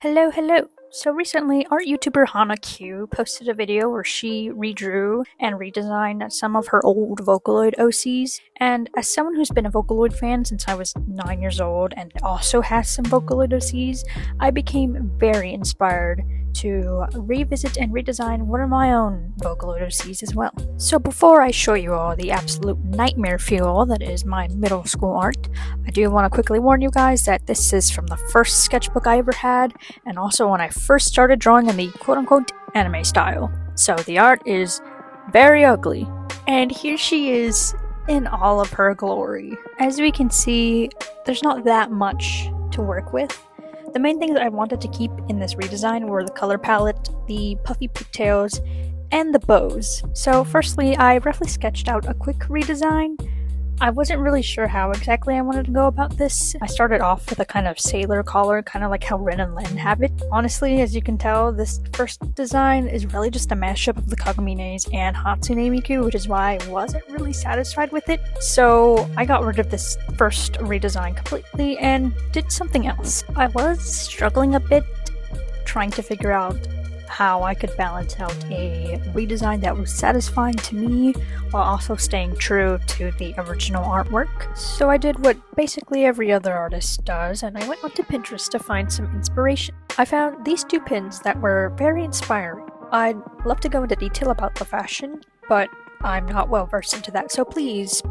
Hello. So recently, art YouTuber Hana Q posted a video where she redrew and redesigned some of her old Vocaloid OCs. And as someone who's been a Vocaloid fan since I was 9 years old and also has some Vocaloid OCs, I became very inspired to revisit and redesign one of my own Vocaloid OCs as well. So before I show you all the absolute nightmare fuel that is my middle school art, I do want to quickly warn you guys that this is from the first sketchbook I ever had, and also when I first started drawing in the quote-unquote anime style. So the art is very ugly. And here she is in all of her glory. As we can see, there's not that much to work with. The main things I wanted to keep in this redesign were the color palette, the puffy pigtails, and the bows. So firstly, I roughly sketched out a quick redesign. I wasn't really sure how exactly I wanted to go about this. I started off with a kind of sailor collar, kind of like how Ren and Len have it. Honestly, as you can tell, this first design is really just a mashup of the Kagomines and Hatsune Miku, which is why I wasn't really satisfied with it. So I got rid of this first redesign completely and did something else. I was struggling a bit trying to figure out how I could balance out a redesign that was satisfying to me while also staying true to the original artwork. So I did what basically every other artist does, and I went onto Pinterest to find some inspiration. I found these two pins that were very inspiring. I'd love to go into detail about the fashion, but I'm not well versed into that, so please,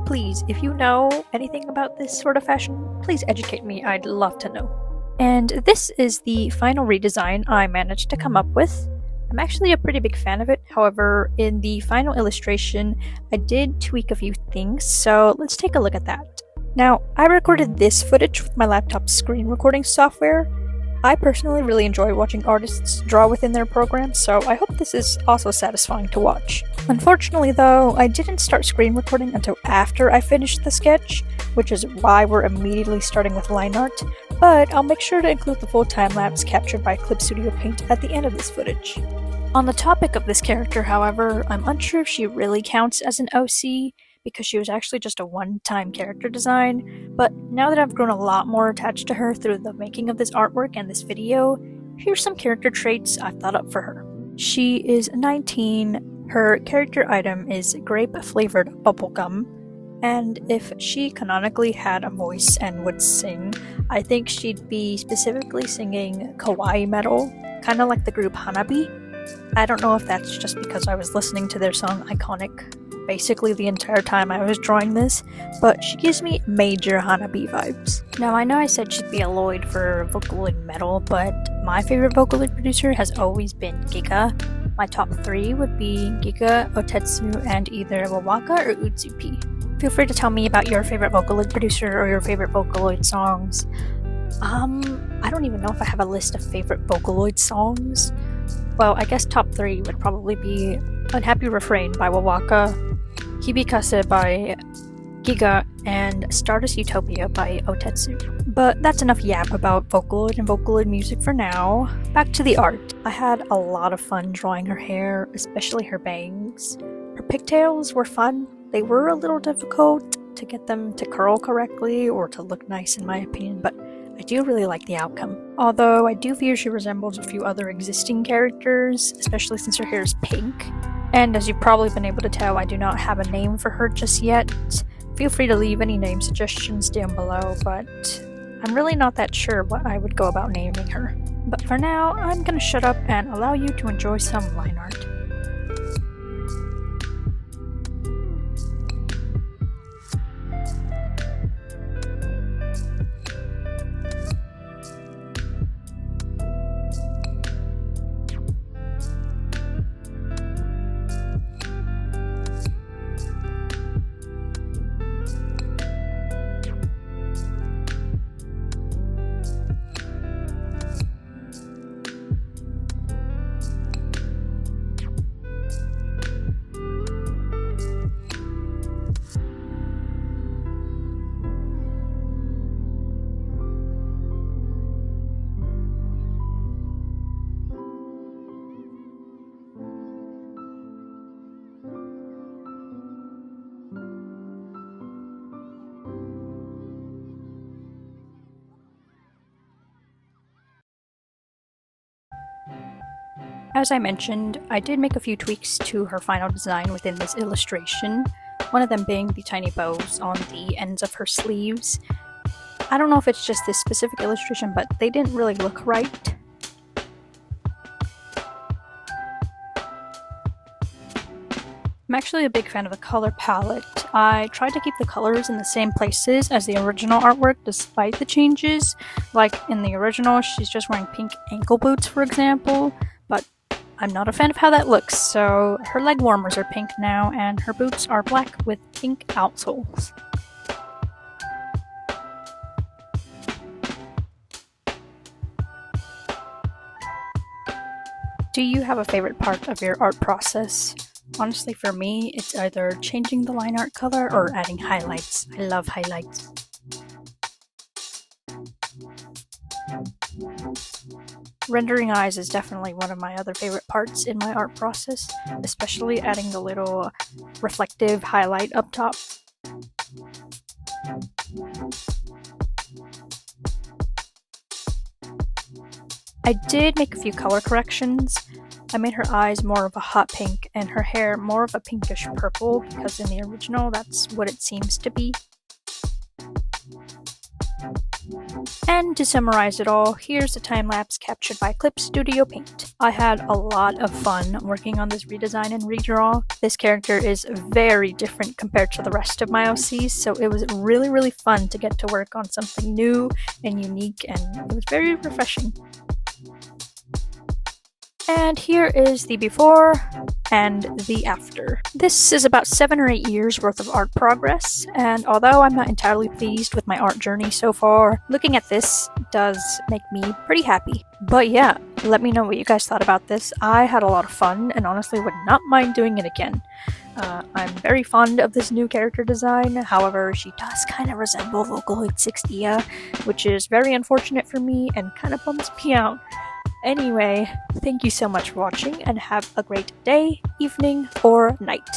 if you know anything about this sort of fashion, please educate me. I'd love to know. And this is the final redesign I managed to come up with. I'm actually a pretty big fan of it, however, in the final illustration, I did tweak a few things, so let's take a look at that. Now, I recorded this footage with my laptop's screen recording software. I personally really enjoy watching artists draw within their program, so I hope this is also satisfying to watch. Unfortunately though, I didn't start screen recording until after I finished the sketch, which is why we're immediately starting with line art, but I'll make sure to include the full time-lapse captured by Clip Studio Paint at the end of this footage. On the topic of this character, however, I'm unsure if she really counts as an OC, because she was actually just a one-time character design, but now that I've grown a lot more attached to her through the making of this artwork and this video, here's some character traits I've thought up for her. She is 19, her character item is grape-flavored bubblegum, and if she canonically had a voice and would sing, I think she'd be specifically singing kawaii metal, kinda like the group Hanabi. I don't know if that's just because I was listening to their song Iconic basically the entire time I was drawing this, but she gives me major Hanabi vibes. Now I know I said she'd be a Lloyd for Vocaloid metal, but my favorite Vocaloid producer has always been Giga. My top 3 would be Giga, Otetsu, and either Wawaka or Utsupi. Feel free to tell me about your favorite Vocaloid producer or your favorite Vocaloid songs. I don't even know if I have a list of favorite Vocaloid songs. Well, I guess top 3 would probably be Unhappy Refrain by Wawaka, Hibikase by Giga, and Stardust Utopia by Otetsu. But that's enough yap about Vocaloid and Vocaloid music for now. Back to the art. I had a lot of fun drawing her hair, especially her bangs. Her pigtails were fun. They were a little difficult to get them to curl correctly or to look nice in my opinion, but I do really like the outcome. Although I do fear she resembles a few other existing characters, especially since her hair is pink. And as you've probably been able to tell, I do not have a name for her just yet. Feel free to leave any name suggestions down below, but I'm really not that sure what I would go about naming her. But for now, I'm gonna shut up and allow you to enjoy some line art. As I mentioned, I did make a few tweaks to her final design within this illustration, one of them being the tiny bows on the ends of her sleeves. I don't know if it's just this specific illustration, but they didn't really look right. I'm actually a big fan of the color palette. I tried to keep the colors in the same places as the original artwork despite the changes. Like in the original, she's just wearing pink ankle boots, for example, but I'm not a fan of how that looks, so her leg warmers are pink now and her boots are black with pink outsoles. Do you have a favorite part of your art process? Honestly, for me, it's either changing the line art color or adding highlights. I love highlights. Rendering eyes is definitely one of my other favorite parts in my art process, especially adding the little reflective highlight up top. I did make a few color corrections. I made her eyes more of a hot pink and her hair more of a pinkish purple because in the original that's what it seems to be. And to summarize it all, here's a time-lapse captured by Clip Studio Paint. I had a lot of fun working on this redesign and redraw. This character is very different compared to the rest of my OCs, so it was really fun to get to work on something new and unique, and it was very refreshing. And here is the before and the after. This is about 7 or 8 years worth of art progress, and although I'm not entirely pleased with my art journey so far, looking at this does make me pretty happy. But yeah, let me know what you guys thought about this. I had a lot of fun and honestly would not mind doing it again. I'm very fond of this new character design, however she does kind of resemble Vocaloid 60, which is very unfortunate for me and kind of bums me out. Anyway, thank you so much for watching and have a great day, evening, or night.